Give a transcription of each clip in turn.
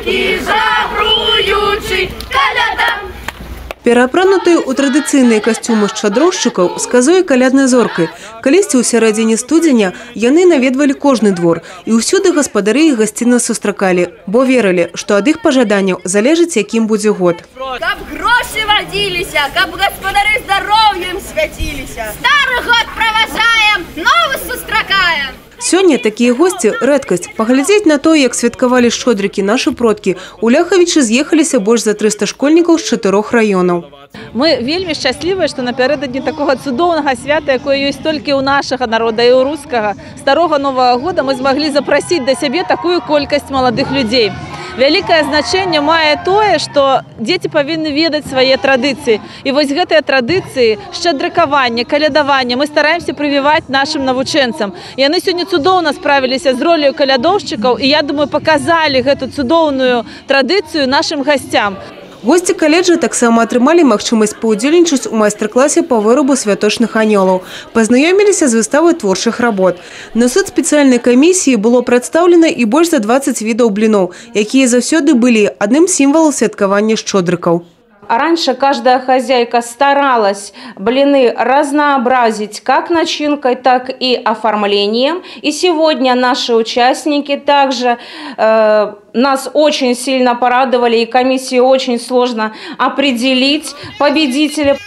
і жабруючи калядам. Пераапранутыя ў традыцыйныя касцюмы шчадроўшчыкаў сказуе каляднай зоркай. Калісьці ў сярэдзіне студзеня яны наведвалі кожны двор, і ўсюды гаспадары іх гасцінна сустракалі, бо верылі, што ад іх пажаданняў залежыць, якім будзе год. Каб грошы вадзіліся, каб гаспадары здароўем свяціліся. Стары год праважаем, новы сустракаем. Сёння такія госці – рэдкасць. Паглядзець на то, як святкавалі шчодрыкі нашы продкі, у Ляхавічы з'ехаліся больш за 300 школьнікаў з 4 раёнаў. Мы вельмі шчаслівыя, што напярэдадні такога цудоўнага свята, якое ёсць толькі ў нашага народа і ў рускага, старога Новага года мы змаглі запрасіць да сябе такую колькасць маладых людзей. Вялікае значэнне мае тое, што дзеці павінны ведаць свае традыцыі. І вось гэтыя традыцыі, шчадрыкаванне, калядаванне мы стараемся прывіваць нашым навучэнцам. Яны сёння цудоўна справіліся з роляю калядоўшчыкаў і, я думаю, паказалі гэту цудоўную традыцыю нашым гасцям. Госці каледжа таксама атрымалі магчымасць паўдзельнічаць у майстар-класе па вырабу святочных анёлаў. Пазнаёміліся з выставай творчых работ. На суд спецыяльнай камісіі было прадстаўлена і больш за 20 відаў бліноў, якія заўсёды былі адным з сімвалаў святкавання шчодрыкаў. А раньше каждая хозяйка старалась блины разнообразить как начинкой, так и оформлением. И сегодня наши участники также нас очень сильно порадовали, и комиссии очень сложно определить победителя.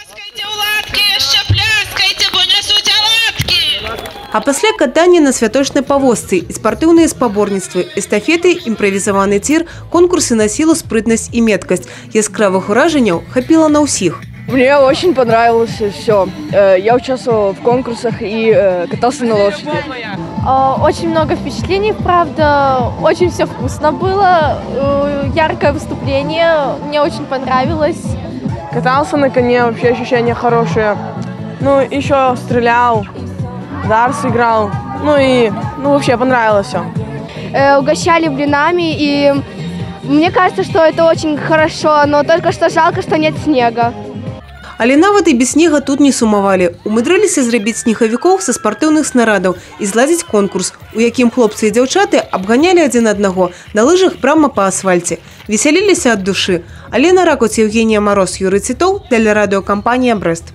А пасля катання на святочнай павозцы і спартыўныя спаборніцтвы, эстафеты, імправізаваны цір, конкурсы на силу, спрытнасць і меткасць. Яскравых ураженняў хапіла на ўсіх. Мне очень понравилось все. Я участвовал в конкурсах и катался на лошади. Очень много впечатлений, правда. Очень все вкусно было. Яркое выступление. Мне очень понравилось. Катался на коне, вообще ощущения хорошие. Ну, еще стрелял. Дарс играл, вообще понравилось все. Угощали блинами, и мне кажется, что это очень хорошо, но только что жалко, что нет снега. Але нават і без снега тут не сумавалі. Умудрыліся зрабіць снегавікоў са спартыўных снарадаў і зладзіць конкурс, у якім хлопцы і дзяўчаты абганялі адзін аднаго на лыжах прямо па асфальце. Весяліліся ад душы. Алена Ракуць, Евгения Мороз, Юрий Цитов, телерадиокомпания «Брест».